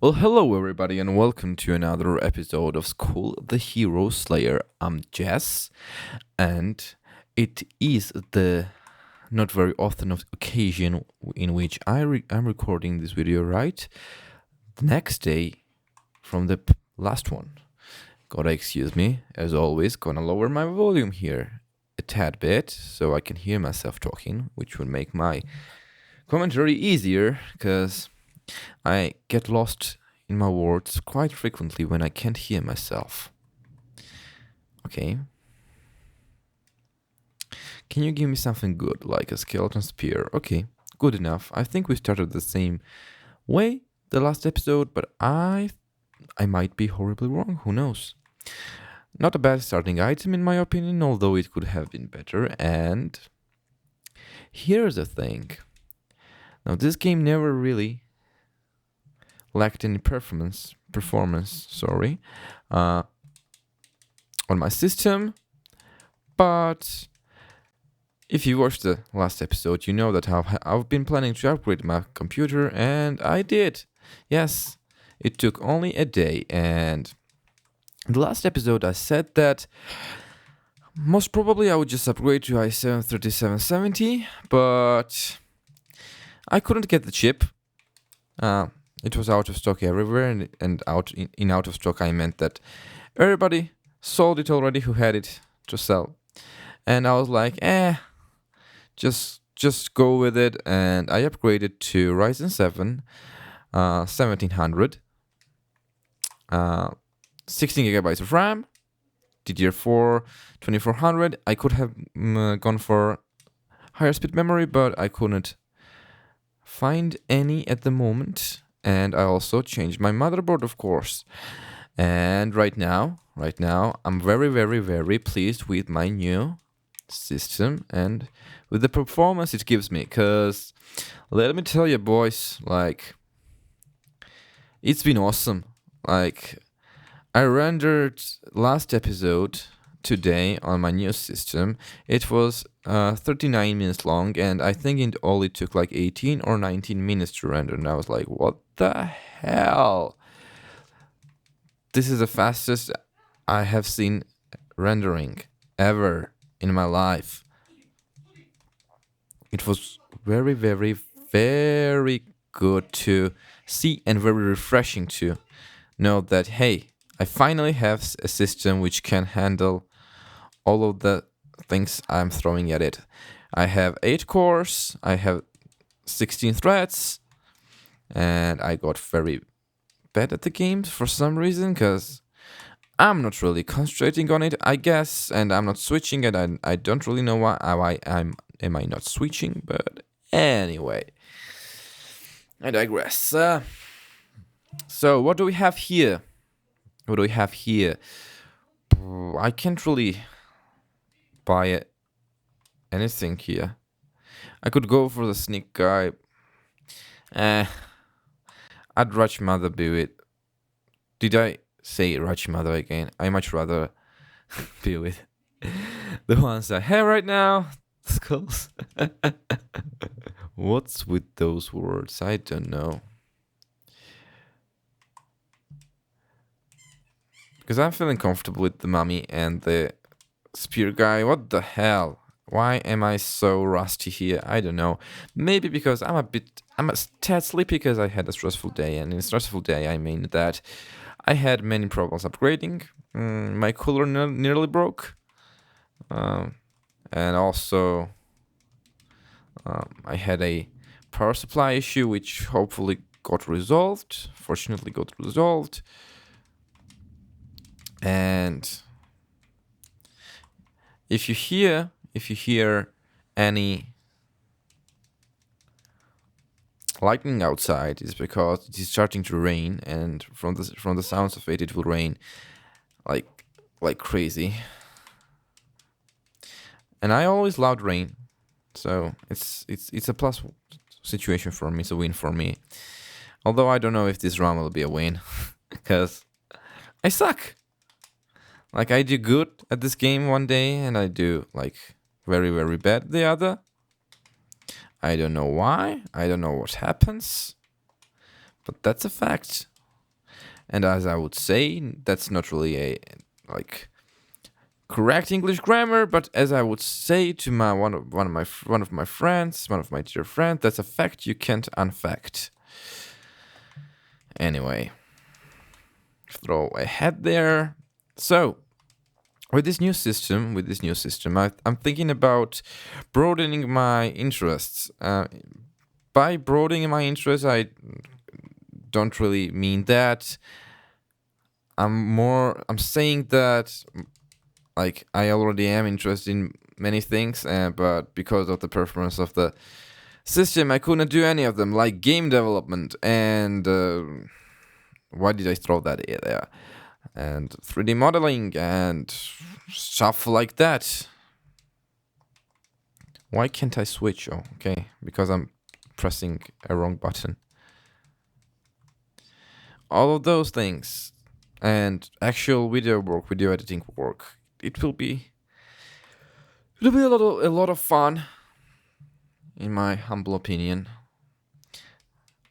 Well, hello everybody, and welcome to another episode of Skul, the Hero Slayer. I'm Jess, and it is the not very often of occasion in which I'm recording this video right the next day from the last one. Gotta excuse me, as always. Gonna lower my volume here a tad bit so I can hear myself talking, which will make my commentary easier because I get lost in my words quite frequently when I can't hear myself. Okay. Can you give me something good, like a skeleton spear? Okay, good enough. I think we started the same way the last episode, but I might be horribly wrong. Who knows? Not a bad starting item in my opinion, although it could have been better. And here's the thing. Now, this game never really lacked any performance. On my system, but if you watched the last episode, you know that I've been planning to upgrade my computer, and I did. Yes, it took only a day, and in the last episode I said that most probably I would just upgrade to i7 3770, but I couldn't get the chip. It was out of stock everywhere, and out of stock I meant that everybody sold it already who had it to sell. And I was like, just go with it, and I upgraded to Ryzen 7 1700, 16 gigabytes of RAM, DDR4 2400. I could have gone for higher speed memory, but I couldn't find any at the moment. And I also changed my motherboard, of course. And right now, I'm very, very, very pleased with my new system and with the performance it gives me. Because let me tell you, boys, like, it's been awesome. Like, I rendered last episode today on my new system. It was 39 minutes long, and I think it only took like 18 or 19 minutes to render. And I was like, what the hell? This is the fastest I have seen rendering ever in my life. It was very, very, very good to see and very refreshing to know that, hey, I finally have a system which can handle all of the things I'm throwing at it. I have 8 cores, I have 16 threads, and I got very bad at the game for some reason because I'm not really concentrating on it, I guess, and I'm not switching it. I don't really know why am I not switching, but anyway, I digress. So what do we have here? I can't really buy anything here. I could go for the sneak guy. I'd much rather be with. Did I say Rachmother again? I much rather be with the ones I have right now. Skulls. What's with those words? I don't know. Because I'm feeling comfortable with the mummy and the spear guy. What the hell? Why am I so rusty here? I don't know. Maybe because I'm a tad sleepy because I had a stressful day. And in a stressful day, I mean that I had many problems upgrading. My cooler nearly broke. And also, I had a power supply issue, which hopefully got resolved. Fortunately, got resolved. And if you hear any lightning outside, it's because it is starting to rain, and from the sounds of it will rain like crazy. And I always loved rain, so it's a plus situation for me. It's a win for me. Although I don't know if this run will be a win, because I suck. Like, I do good at this game one day, and I do, like, very, very bad the other. I don't know why. I don't know what happens. But that's a fact. And as I would say, that's not really a like correct English grammar, but as I would say to one of my dear friends, that's a fact you can't unfact. Anyway, throw ahead there. So, with this new system, I'm thinking about broadening my interests. By broadening my interests, I don't really mean that. I'm saying that, like, I already am interested in many things, but because of the performance of the system, I couldn't do any of them, like game development and why did I throw that in there? And 3D modeling and stuff like that. Why can't I switch? Oh, okay, because I'm pressing a wrong button. All of those things and actual video editing work. It'll be a lot of fun, in my humble opinion.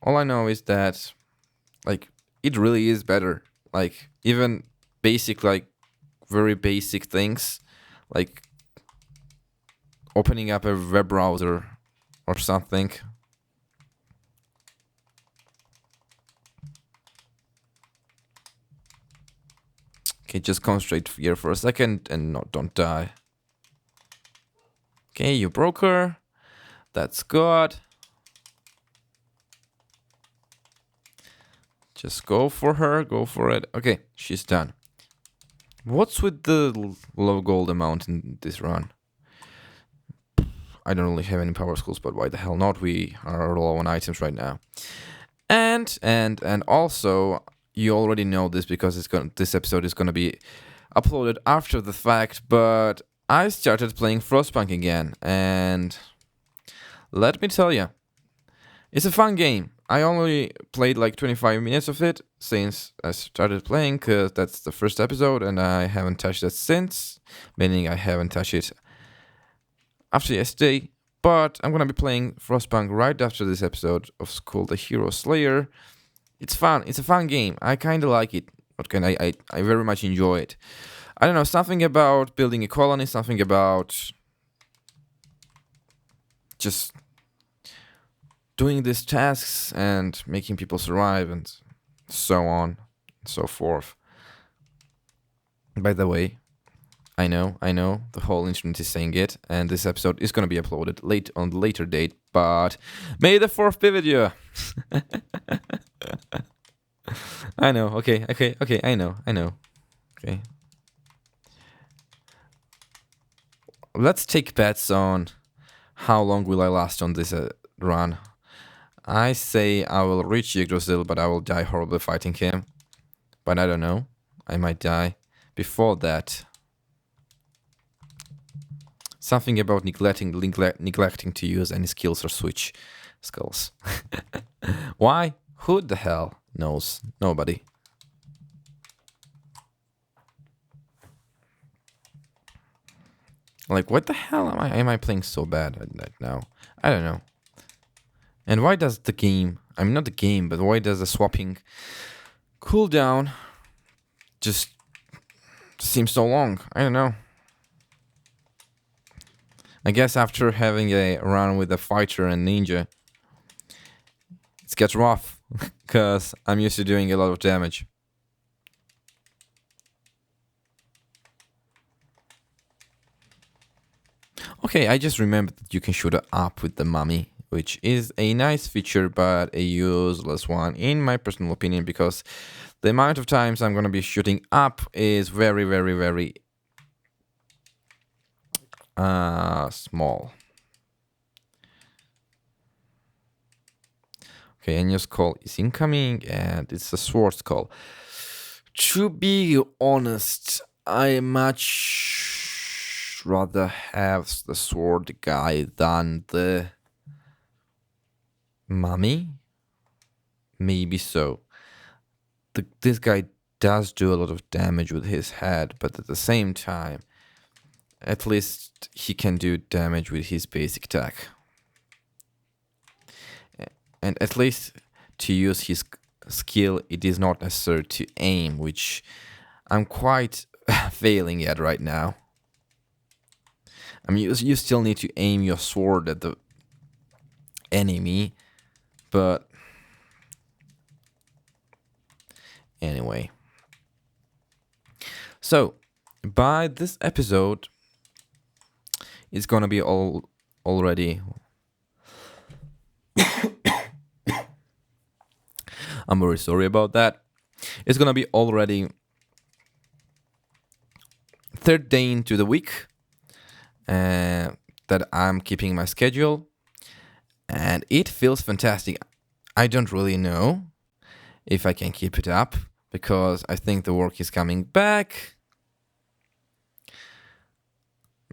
All I know is that, like, it really is better. Like, even basic, like, very basic things, like opening up a web browser or something. Okay, just concentrate here for a second and don't die. Okay, you broke her. That's good. Just go for her, go for it. Okay, she's done. What's with the low gold amount in this run? I don't really have any power schools, but why the hell not? We are low on items right now. And also, you already know this because this episode is gonna be uploaded after the fact, but I started playing Frostpunk again, and let me tell you, it's a fun game. I only played like 25 minutes of it since I started playing, because that's the first episode, and I haven't touched it since, meaning I haven't touched it after yesterday. But I'm gonna be playing Frostpunk right after this episode of Skul, the Hero Slayer. It's fun. It's a fun game. I kind of like it. I very much enjoy it. I don't know, something about building a colony, something about just doing these tasks and making people survive and so on and so forth. By the way, I know, the whole internet is saying it, and this episode is going to be uploaded on the later date, but may the 4th be with you. I know, okay, I know. Okay. Let's take bets on how long will I last on this run. I say I will reach Yggdrasil, but I will die horribly fighting him. But I don't know. I might die before that. Something about neglecting to use any skills or switch skulls. Why? Who the hell knows? Nobody. Like, what the hell am I playing so bad right now? I don't know. And why does the game, I mean not the game, but why does the swapping cooldown just seem so long? I don't know. I guess after having a run with a fighter and ninja, it gets rough, because I'm used to doing a lot of damage. Okay, I just remembered that you can shoot up with the mummy, which is a nice feature, but a useless one, in my personal opinion, because the amount of times I'm going to be shooting up is very, very, very small. Okay, a new skull is incoming, and it's a sword skull. To be honest, I much rather have the sword guy than the mummy. Maybe so. This guy does do a lot of damage with his head, but at the same time, at least he can do damage with his basic attack. And at least to use his skill, it is not necessary to aim, which I'm quite failing at right now. I mean, you still need to aim your sword at the enemy, but anyway. So, by this episode, it's gonna be already. I'm very sorry about that. It's gonna be already third day into the week that I'm keeping my schedule, and it feels fantastic. I don't really know if I can keep it up because I think the work is coming back.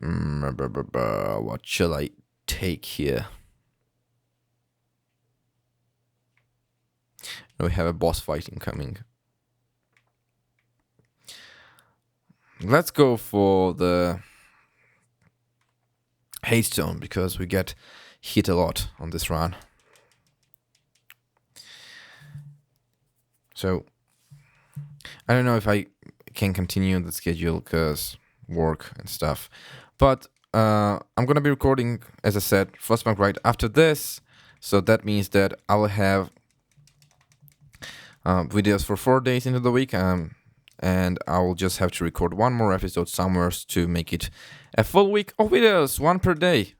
What shall I take here? We have a boss fighting coming. Let's go for the hate zone because we get hit a lot on this run. So I don't know if I can continue the schedule because work and stuff, but I'm gonna be recording, as I said, Frostpunk right after this, so that means that I will have videos for 4 days into the week, and I will just have to record one more episode somewhere to make it a full week of videos, one per day,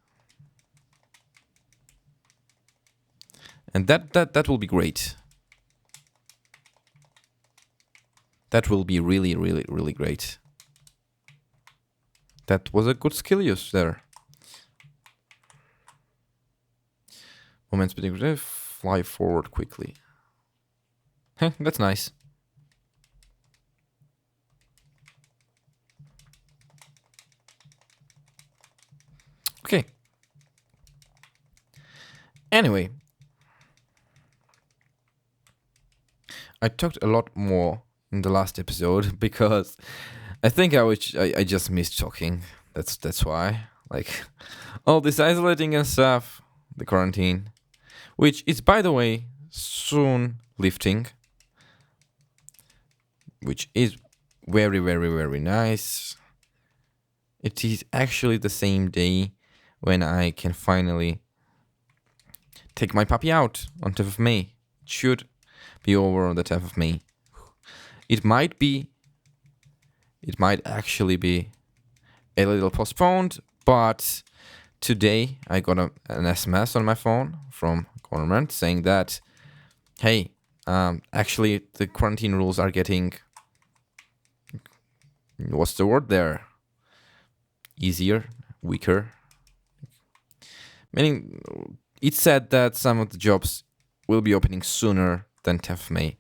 and that will be great. That will be really, really, really great. That was a good skill use there. Moment speeding, fly forward quickly. Heh, that's nice. Okay. Anyway. I talked a lot more in the last episode because I think I just missed talking. That's why. Like all this isolating and stuff, the quarantine, which is, by the way, soon lifting, which is very, very, very nice. It is actually the same day when I can finally take my puppy out on 10th of May. It should be over on the 10th of May. It might actually be a little postponed, but today I got an SMS on my phone from government saying that, hey, actually the quarantine rules are getting, what's the word there? Easier, weaker. Meaning, it said that some of the jobs will be opening sooner than 10th of May,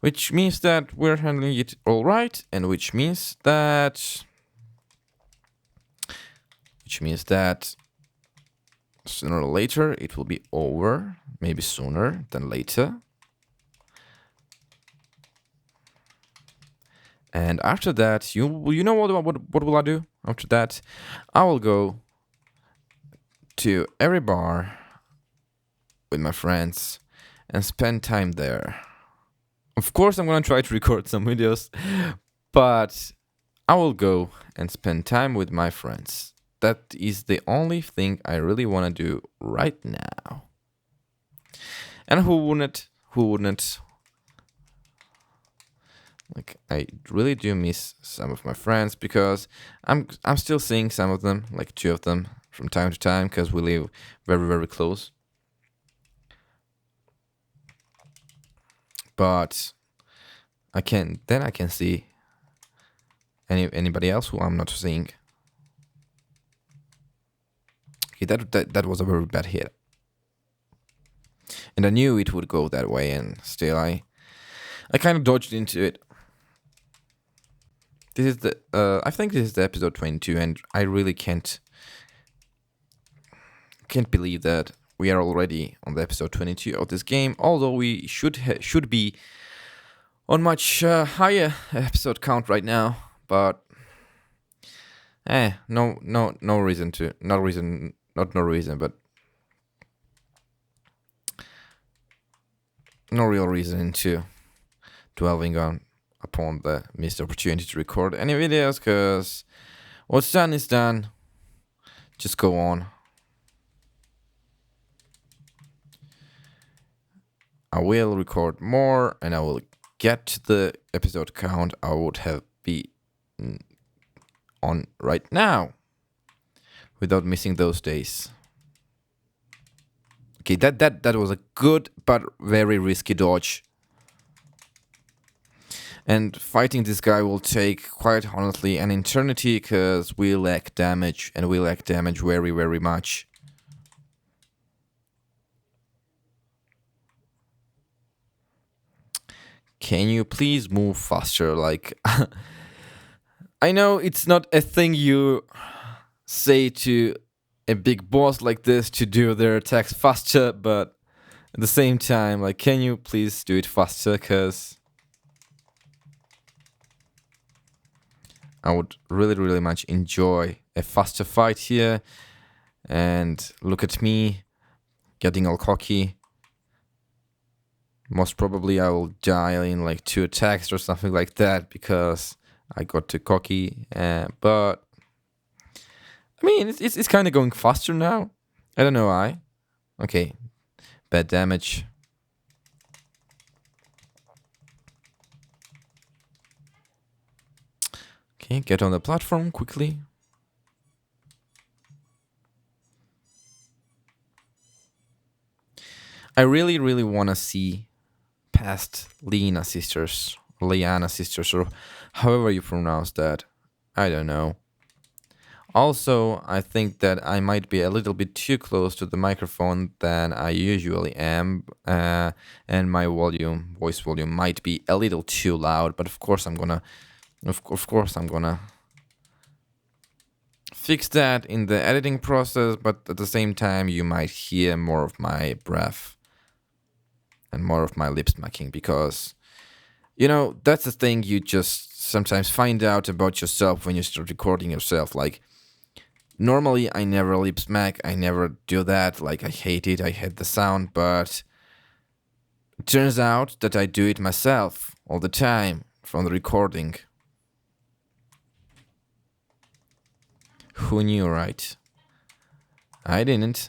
which means that we're handling it all right, and which means that sooner or later it will be over, maybe sooner than later. And after that, you know what will I do? After that, I will go to every bar with my friends and spend time there. Of course, I'm gonna try to record some videos, but I will go and spend time with my friends. That is the only thing I really want to do right now. And who wouldn't? Like, I really do miss some of my friends because I'm still seeing some of them, like 2 of them, from time to time because we live very, very close. But I can see anybody else who I'm not seeing. Okay, that was a very bad hit, and I knew it would go that way, and still I kind of dodged into it. This is I think this is the episode 22, and I really can't believe that we are already on the episode 22 of this game. Although we should be on much higher episode count right now, but no reason to, not no reason, but no real reason to dwelling upon the missed opportunity to record any videos, because what's done is done. Just go on. I will record more, and I will get to the episode count I would have be on right now without missing those days. Okay, that was a good but very risky dodge. And fighting this guy will take, quite honestly, an eternity, because we lack damage, and we lack damage very, very much. Can you please move faster? Like, I know it's not a thing you say to a big boss like this to do their attacks faster, but at the same time, like, can you please do it faster? Because I would really, really much enjoy a faster fight here. And look at me getting all cocky. Most probably I will die in like 2 attacks or something like that, because I got too cocky. But I mean, it's kind of going faster now. I don't know why. Okay, bad damage. Okay, get on the platform quickly. I really, really want to see past Liana sisters, or however you pronounce that. I don't know. Also, I think that I might be a little bit too close to the microphone than I usually am, and my voice volume might be a little too loud. But of course, I'm gonna fix that in the editing process. But at the same time, you might hear more of my breath and more of my lip smacking, because, you know, that's the thing you just sometimes find out about yourself when you start recording yourself. Like, normally I never lip smack, I never do that, like, I hate it, I hate the sound, but it turns out that I do it myself all the time from the recording. Who knew, right? I didn't.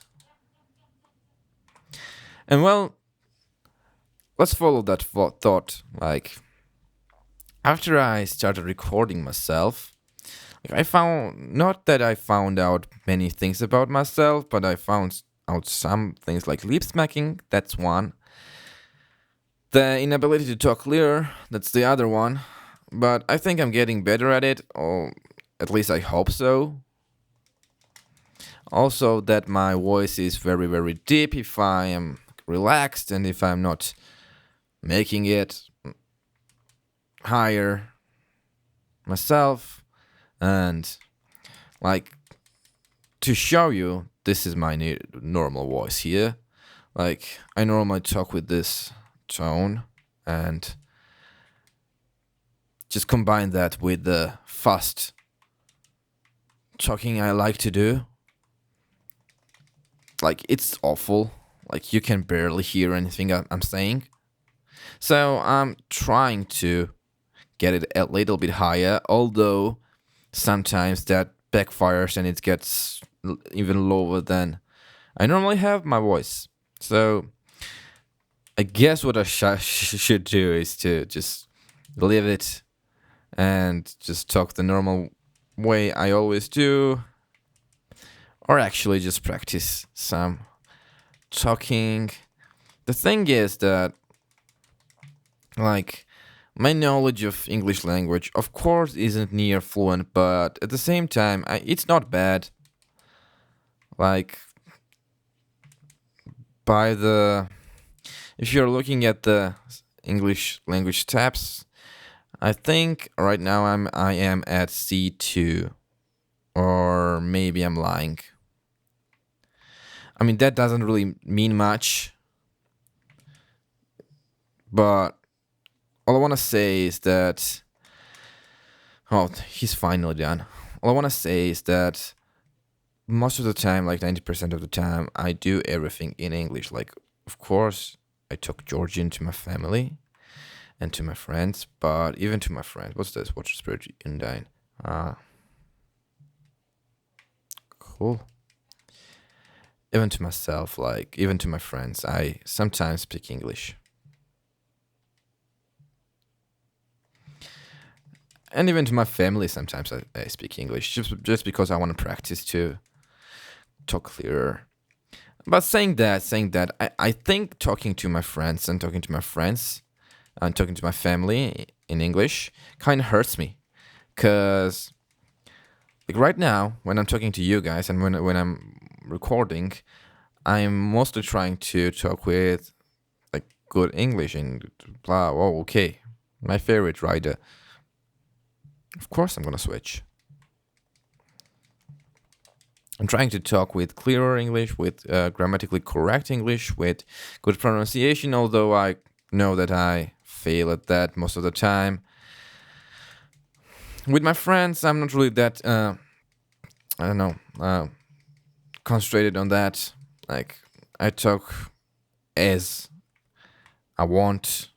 And well, let's follow that thought. Like, after I started recording myself, like, I found, not that I found out many things about myself, but I found out some things like lip smacking, that's one. The inability to talk clear, that's the other one. But I think I'm getting better at it, or at least I hope so. Also, that my voice is very, very deep if I am relaxed, and if I'm not making it higher myself. And like, to show you, this is my normal voice here. Like, I normally talk with this tone, and just combine that with the fast talking I like to do. Like, it's awful. Like, you can barely hear anything I'm saying. So I'm trying to get it a little bit higher, although sometimes that backfires and it gets even lower than I normally have my voice. So I guess what I should do is to just leave it and just talk the normal way I always do, or actually just practice some talking. The thing is that, like, my knowledge of English language, of course, isn't near fluent, but at the same time, it's not bad. Like, if you're looking at the English language tabs, I think right now I am at C2, or maybe I'm lying. I mean, that doesn't really mean much, but all I want to say is that... Oh, he's finally done. All I want to say is that most of the time, like 90% of the time, I do everything in English. Like, of course, I talk Georgian to my family and to my friends, but even to my friends. What's this? Watch Spirit Undine. Cool. Even to myself, like, even to my friends, I sometimes speak English. And even to my family, sometimes I speak English, just because I want to practice to talk clearer. But saying that, I think talking to my friends and talking to my family in English kind of hurts me. Because, like, right now, when I'm talking to you guys and when I'm recording, I'm mostly trying to talk with, like, good English and blah. Oh, okay. My favorite writer. Of course I'm gonna switch. I'm trying to talk with clearer English, with grammatically correct English, with good pronunciation, although I know that I fail at that most of the time. With my friends, I'm not really that, concentrated on that. Like, I talk as I want,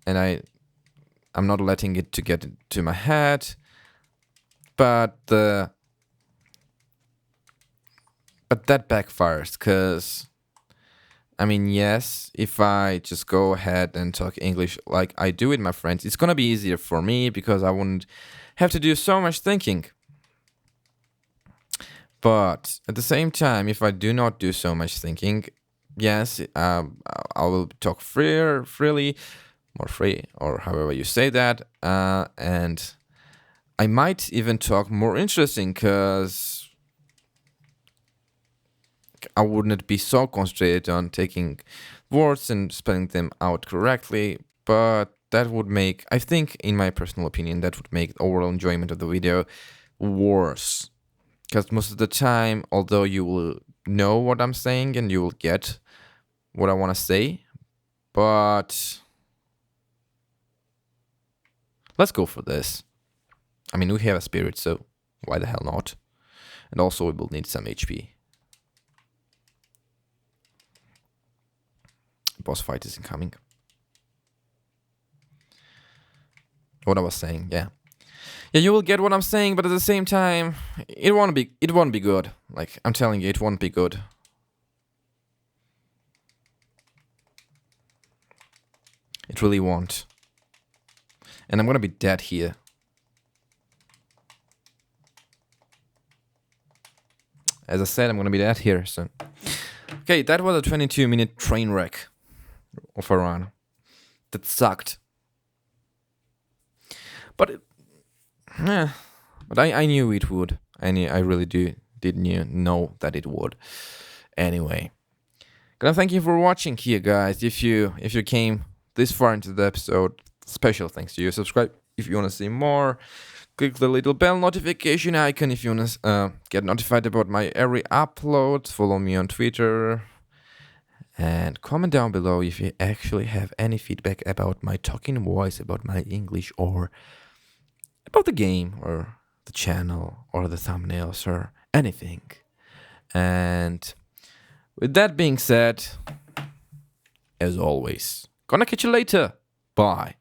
and I'm not letting it to get into my head. But that backfires, because, I mean, yes, if I just go ahead and talk English like I do with my friends, it's gonna be easier for me because I wouldn't have to do so much thinking. But at the same time, if I do not do so much thinking, yes, I will talk freely, or free, or however you say that, and I might even talk more interesting, because I wouldn't be so concentrated on taking words and spelling them out correctly, but that would make, I think, in my personal opinion, that would make the overall enjoyment of the video worse. Because most of the time, although you will know what I'm saying and you will get what I want to say, but let's go for this. I mean, we have a spirit, so why the hell not? And also we will need some HP. Boss fight is incoming. What I was saying, yeah. Yeah, you will get what I'm saying, but at the same time, it won't be good. Like, I'm telling you, it won't be good. It really won't. And I'm gonna be dead here. As I said, I'm gonna be dead here, so. Okay, that was a 22-minute train wreck of a run. That sucked. But I knew it would. I really did know that it would. Anyway, gonna thank you for watching here, guys. If you came this far into the episode, special thanks to you. Subscribe if you want to see more. Click the little bell notification icon if you want to get notified about my every upload. Follow me on Twitter. And comment down below if you actually have any feedback about my talking voice, about my English, or about the game, or the channel, or the thumbnails, or anything. And with that being said, as always, gonna catch you later. Bye.